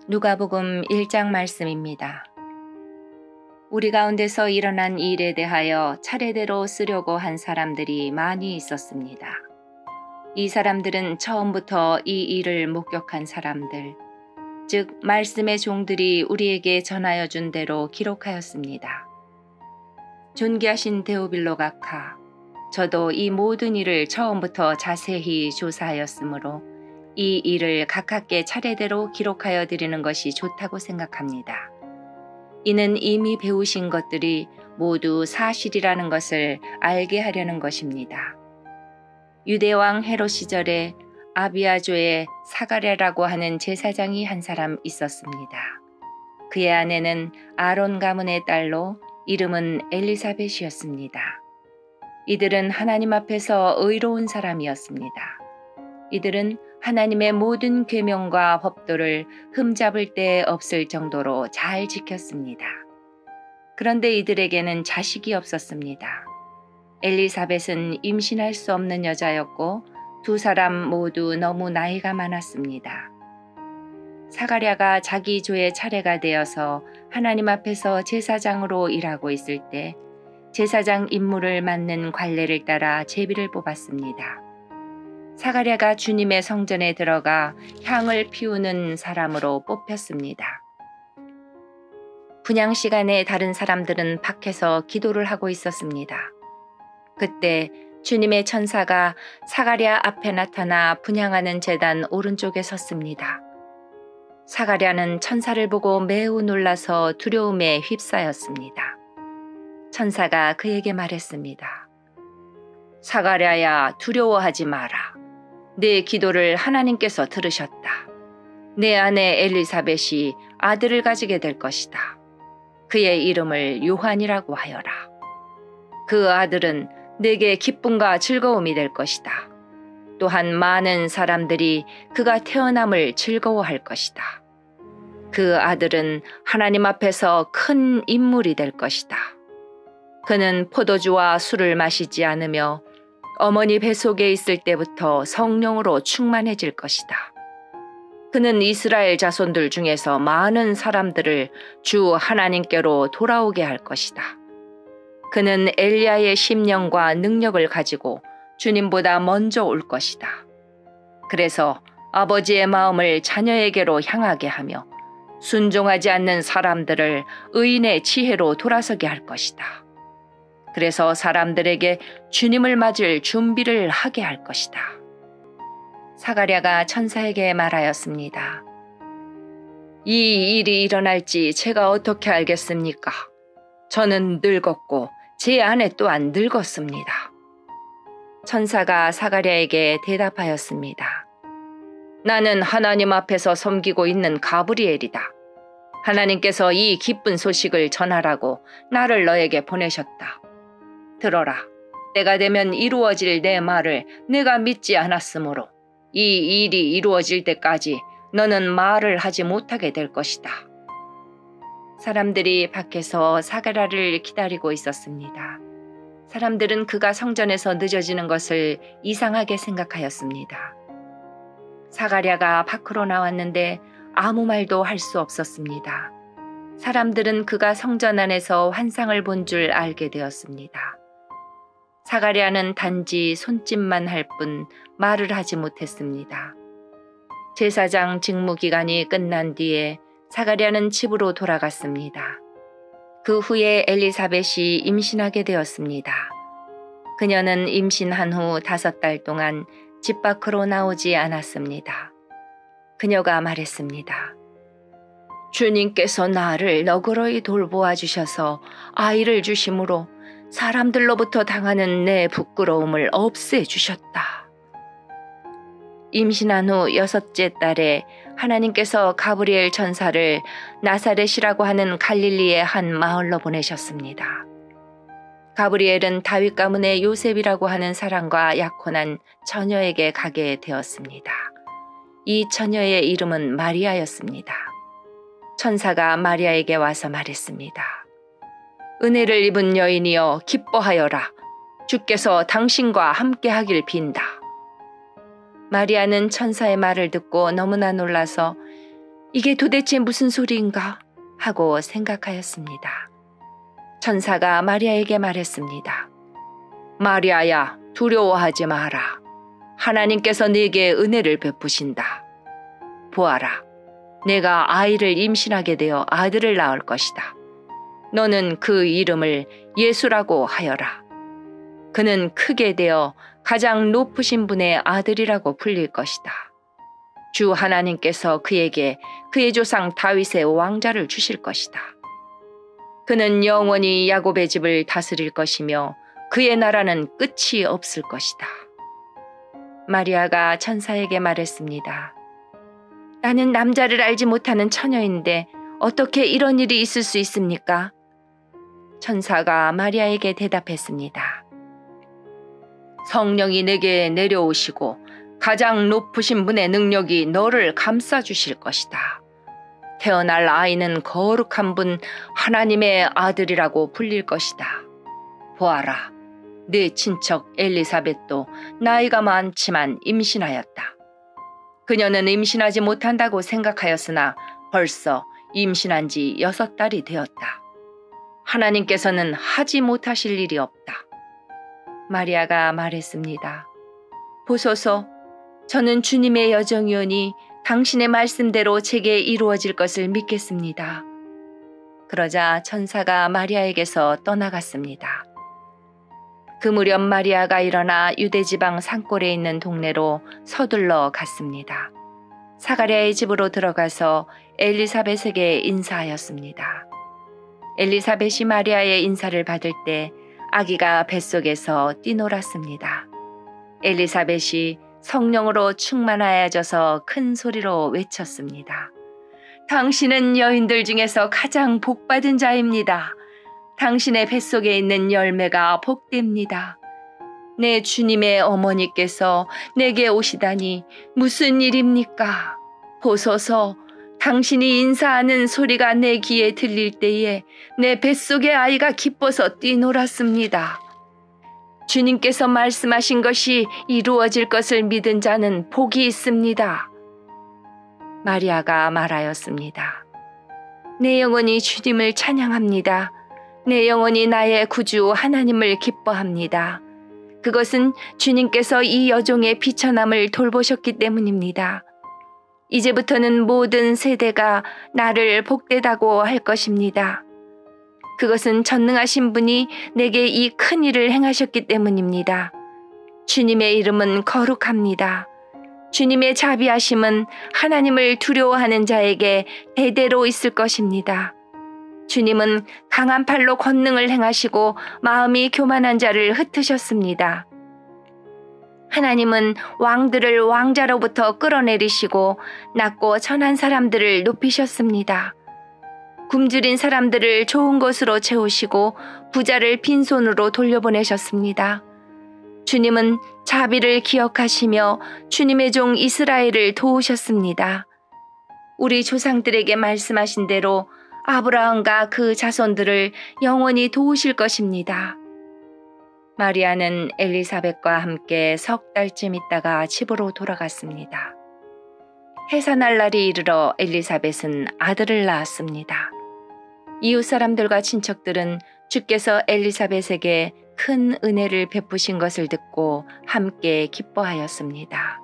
누가복음 1장 말씀입니다. 우리 가운데서 일어난 일에 대하여 차례대로 쓰려고 한 사람들이 많이 있었습니다. 이 사람들은 처음부터 이 일을 목격한 사람들, 즉 말씀의 종들이 우리에게 전하여 준 대로 기록하였습니다. 존귀하신 데오빌로 각하, 저도 이 모든 일을 처음부터 자세히 조사하였으므로 이 일을 각하께 차례대로 기록하여 드리는 것이 좋다고 생각합니다. 이는 이미 배우신 것들이 모두 사실이라는 것을 알게 하려는 것입니다. 유대왕 헤롯 시절에 아비아조의 사가랴라고 하는 제사장이 한 사람 있었습니다. 그의 아내는 아론 가문의 딸로 이름은 엘리사벳이었습니다. 이들은 하나님 앞에서 의로운 사람이었습니다. 이들은 하나님의 모든 계명과 법도를 흠잡을 데 없을 정도로 잘 지켰습니다. 그런데 이들에게는 자식이 없었습니다. 엘리사벳은 임신할 수 없는 여자였고 두 사람 모두 너무 나이가 많았습니다. 사가랴가 자기 조의 차례가 되어서 하나님 앞에서 제사장으로 일하고 있을 때 제사장 임무를 맡는 관례를 따라 제비를 뽑았습니다. 사가랴가 주님의 성전에 들어가 향을 피우는 사람으로 뽑혔습니다. 분향 시간에 다른 사람들은 밖에서 기도를 하고 있었습니다. 그때 주님의 천사가 사가랴 앞에 나타나 분향하는 제단 오른쪽에 섰습니다. 사가랴는 천사를 보고 매우 놀라서 두려움에 휩싸였습니다. 천사가 그에게 말했습니다. 사가랴야, 두려워하지 마라. 내 기도를 하나님께서 들으셨다. 내 아내 엘리사벳이 아들을 가지게 될 것이다. 그의 이름을 요한이라고 하여라. 그 아들은 내게 기쁨과 즐거움이 될 것이다. 또한 많은 사람들이 그가 태어남을 즐거워할 것이다. 그 아들은 하나님 앞에서 큰 인물이 될 것이다. 그는 포도주와 술을 마시지 않으며 어머니 뱃속에 있을 때부터 성령으로 충만해질 것이다. 그는 이스라엘 자손들 중에서 많은 사람들을 주 하나님께로 돌아오게 할 것이다. 그는 엘리야의 심령과 능력을 가지고 주님보다 먼저 올 것이다. 그래서 아버지의 마음을 자녀에게로 향하게 하며 순종하지 않는 사람들을 의인의 지혜로 돌아서게 할 것이다. 그래서 사람들에게 주님을 맞을 준비를 하게 할 것이다. 사가랴가 천사에게 말하였습니다. 이 일이 일어날지 제가 어떻게 알겠습니까? 저는 늙었고 제 아내 또한 늙었습니다. 천사가 사가랴에게 대답하였습니다. 나는 하나님 앞에서 섬기고 있는 가브리엘이다. 하나님께서 이 기쁜 소식을 전하라고 나를 너에게 보내셨다. 들어라. 때가 되면 이루어질 내 말을 내가 믿지 않았으므로 이 일이 이루어질 때까지 너는 말을 하지 못하게 될 것이다. 사람들이 밖에서 사가랴를 기다리고 있었습니다. 사람들은 그가 성전에서 늦어지는 것을 이상하게 생각하였습니다. 사가랴가 밖으로 나왔는데 아무 말도 할 수 없었습니다. 사람들은 그가 성전 안에서 환상을 본 줄 알게 되었습니다. 사가랴는 단지 손짓만 할 뿐 말을 하지 못했습니다. 제사장 직무 기간이 끝난 뒤에 사가랴는 집으로 돌아갔습니다. 그 후에 엘리사벳이 임신하게 되었습니다. 그녀는 임신한 후 5달 동안 집 밖으로 나오지 않았습니다. 그녀가 말했습니다. 주님께서 나를 너그러이 돌보아 주셔서 아이를 주심으로 사람들로부터 당하는 내 부끄러움을 없애주셨다. 임신한 후 6째 달에 하나님께서 가브리엘 천사를 나사렛이라고 하는 갈릴리의 한 마을로 보내셨습니다. 가브리엘은 다윗 가문의 요셉이라고 하는 사람과 약혼한 처녀에게 가게 되었습니다. 이 처녀의 이름은 마리아였습니다. 천사가 마리아에게 와서 말했습니다. 은혜를 입은 여인이여 기뻐하여라. 주께서 당신과 함께하길 빈다. 마리아는 천사의 말을 듣고 너무나 놀라서 이게 도대체 무슨 소리인가 하고 생각하였습니다. 천사가 마리아에게 말했습니다. 마리아야, 두려워하지 마라. 하나님께서 네게 은혜를 베푸신다. 보아라, 내가 아이를 임신하게 되어 아들을 낳을 것이다. 너는 그 이름을 예수라고 하여라. 그는 크게 되어 가장 높으신 분의 아들이라고 불릴 것이다. 주 하나님께서 그에게 그의 조상 다윗의 왕자를 주실 것이다. 그는 영원히 야곱의 집을 다스릴 것이며 그의 나라는 끝이 없을 것이다. 마리아가 천사에게 말했습니다. 나는 남자를 알지 못하는 처녀인데 어떻게 이런 일이 있을 수 있습니까? 천사가 마리아에게 대답했습니다. 성령이 내게 내려오시고 가장 높으신 분의 능력이 너를 감싸주실 것이다. 태어날 아이는 거룩한 분 하나님의 아들이라고 불릴 것이다. 보아라, 네 친척 엘리사벳도 나이가 많지만 임신하였다. 그녀는 임신하지 못한다고 생각하였으나 벌써 임신한 지 6달이 되었다. 하나님께서는 하지 못하실 일이 없다. 마리아가 말했습니다. 보소서, 저는 주님의 여정이오니 당신의 말씀대로 제게 이루어질 것을 믿겠습니다. 그러자 천사가 마리아에게서 떠나갔습니다. 그 무렵 마리아가 일어나 유대지방 산골에 있는 동네로 서둘러 갔습니다. 사가랴의 집으로 들어가서 엘리사벳에게 인사하였습니다. 엘리사벳이 마리아의 인사를 받을 때 아기가 뱃속에서 뛰놀았습니다. 엘리사벳이 성령으로 충만하여져서 큰 소리로 외쳤습니다. 당신은 여인들 중에서 가장 복받은 자입니다. 당신의 뱃속에 있는 열매가 복됩니다. 내 주님의 어머니께서 내게 오시다니 무슨 일입니까? 보소서, 당신이 인사하는 소리가 내 귀에 들릴 때에 내 뱃속의 아이가 기뻐서 뛰놀았습니다. 주님께서 말씀하신 것이 이루어질 것을 믿은 자는 복이 있습니다. 마리아가 말하였습니다. 내 영혼이 주님을 찬양합니다. 내 영혼이 나의 구주 하나님을 기뻐합니다. 그것은 주님께서 이 여종의 비천함을 돌보셨기 때문입니다. 이제부터는 모든 세대가 나를 복되다고 할 것입니다. 그것은 전능하신 분이 내게 이 큰 일을 행하셨기 때문입니다. 주님의 이름은 거룩합니다. 주님의 자비하심은 하나님을 두려워하는 자에게 대대로 있을 것입니다. 주님은 강한 팔로 권능을 행하시고 마음이 교만한 자를 흩으셨습니다. 하나님은 왕들을 왕자로부터 끌어내리시고 낮고 천한 사람들을 높이셨습니다. 굶주린 사람들을 좋은 것으로 채우시고 부자를 빈손으로 돌려보내셨습니다. 주님은 자비를 기억하시며 주님의 종 이스라엘을 도우셨습니다. 우리 조상들에게 말씀하신 대로 아브라함과 그 자손들을 영원히 도우실 것입니다. 마리아는 엘리사벳과 함께 3달쯤 있다가 집으로 돌아갔습니다. 해산할 날이 이르러 엘리사벳은 아들을 낳았습니다. 이웃 사람들과 친척들은 주께서 엘리사벳에게 큰 은혜를 베푸신 것을 듣고 함께 기뻐하였습니다.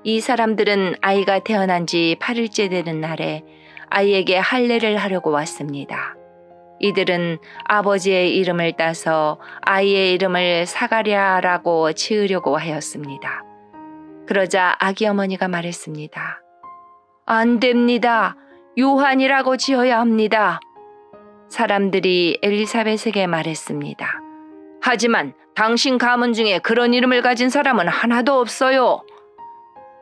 이 사람들은 아이가 태어난 지 8일째 되는 날에 아이에게 할례를 하려고 왔습니다. 이들은 아버지의 이름을 따서 아이의 이름을 사가랴라고 지으려고 하였습니다. 그러자 아기 어머니가 말했습니다. 안 됩니다. 요한이라고 지어야 합니다. 사람들이 엘리사벳에게 말했습니다. 하지만 당신 가문 중에 그런 이름을 가진 사람은 하나도 없어요.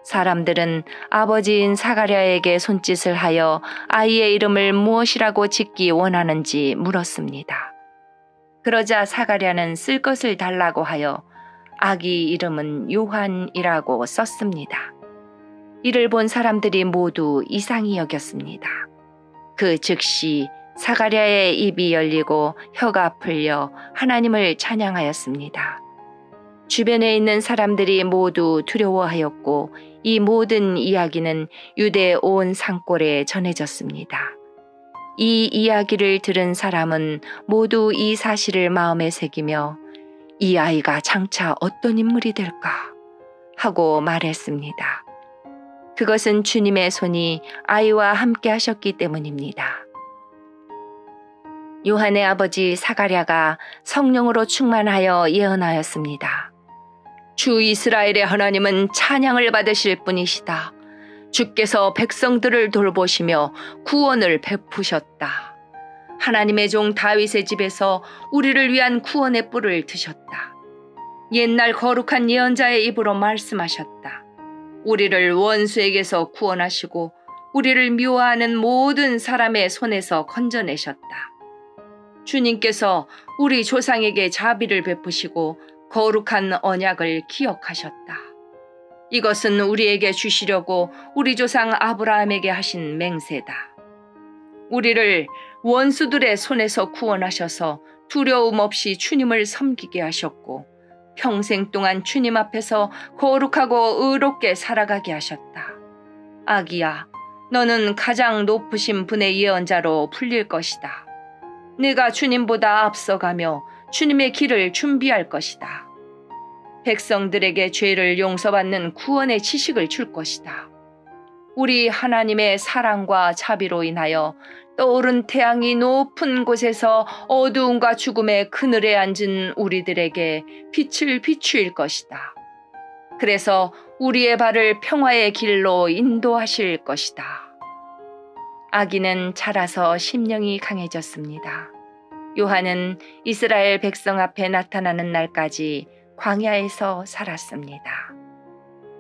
사람들은 아버지인 사가랴에게 손짓을 하여 아이의 이름을 무엇이라고 짓기 원하는지 물었습니다. 그러자 사가랴는 쓸 것을 달라고 하여 아기 이름은 요한이라고 썼습니다. 이를 본 사람들이 모두 이상히 여겼습니다. 그 즉시 사가랴의 입이 열리고 혀가 풀려 하나님을 찬양하였습니다. 주변에 있는 사람들이 모두 두려워하였고 이 모든 이야기는 유대 온 산골에 전해졌습니다. 이 이야기를 들은 사람은 모두 이 사실을 마음에 새기며 이 아이가 장차 어떤 인물이 될까 하고 말했습니다. 그것은 주님의 손이 아이와 함께 하셨기 때문입니다. 요한의 아버지 사가랴가 성령으로 충만하여 예언하였습니다. 주 이스라엘의 하나님은 찬양을 받으실 분이시다. 주께서 백성들을 돌보시며 구원을 베푸셨다. 하나님의 종 다윗의 집에서 우리를 위한 구원의 뿔을 드셨다. 옛날 거룩한 예언자의 입으로 말씀하셨다. 우리를 원수에게서 구원하시고 우리를 미워하는 모든 사람의 손에서 건져내셨다. 주님께서 우리 조상에게 자비를 베푸시고 거룩한 언약을 기억하셨다. 이것은 우리에게 주시려고 우리 조상 아브라함에게 하신 맹세다. 우리를 원수들의 손에서 구원하셔서 두려움 없이 주님을 섬기게 하셨고 평생 동안 주님 앞에서 거룩하고 의롭게 살아가게 하셨다. 아기야, 너는 가장 높으신 분의 예언자로 불릴 것이다. 네가 주님보다 앞서가며 주님의 길을 준비할 것이다. 백성들에게 죄를 용서받는 구원의 지식을 줄 것이다. 우리 하나님의 사랑과 자비로 인하여 떠오른 태양이 높은 곳에서 어두움과 죽음의 그늘에 앉은 우리들에게 빛을 비추일 것이다. 그래서 우리의 발을 평화의 길로 인도하실 것이다. 아기는 자라서 심령이 강해졌습니다. 요한은 이스라엘 백성 앞에 나타나는 날까지 광야에서 살았습니다.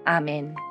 아멘.